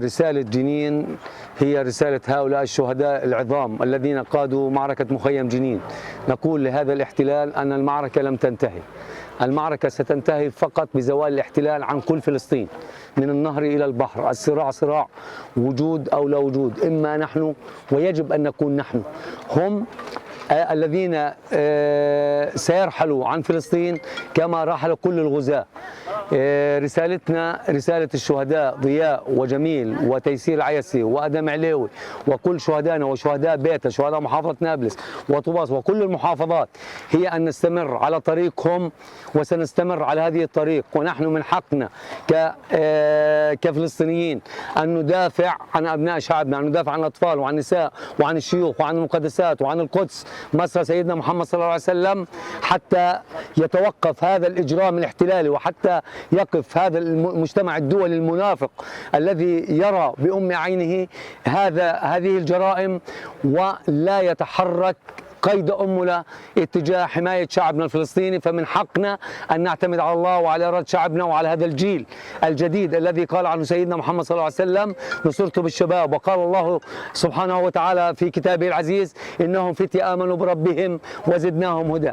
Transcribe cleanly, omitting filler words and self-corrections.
رسالة جنين هي رسالة هؤلاء الشهداء العظام الذين قادوا معركة مخيم جنين. نقول لهذا الاحتلال أن المعركة لم تنتهي، المعركة ستنتهي فقط بزوال الاحتلال عن كل فلسطين من النهر إلى البحر. الصراع صراع وجود أو لا وجود، إما نحن ويجب أن نكون نحن. هم الذين سيرحلوا عن فلسطين كما رحل كل الغزاة. رسالتنا رسالة الشهداء ضياء وجميل وتيسير العيسي وأدم عليوي وكل شهدائنا وشهداء بيتا، شهداء محافظة نابلس وطوباس وكل المحافظات، هي أن نستمر على طريقهم وسنستمر على هذه الطريق. ونحن من حقنا كفلسطينيين أن ندافع عن أبناء شعبنا، أن ندافع عن الأطفال وعن النساء وعن الشيوخ وعن المقدسات وعن القدس مصر سيدنا محمد صلى الله عليه وسلم، حتى يتوقف هذا الإجرام الاحتلالي، وحتى يقف هذا المجتمع الدولي المنافق الذي يرى بأم عينه هذه الجرائم ولا يتحرك قيد أنملة اتجاه حماية شعبنا الفلسطيني. فمن حقنا أن نعتمد على الله وعلى إرادة شعبنا وعلى هذا الجيل الجديد الذي قال عنه سيدنا محمد صلى الله عليه وسلم: نصرت بالشباب. وقال الله سبحانه وتعالى في كتابه العزيز: إنهم فتية آمنوا بربهم وزدناهم هدى.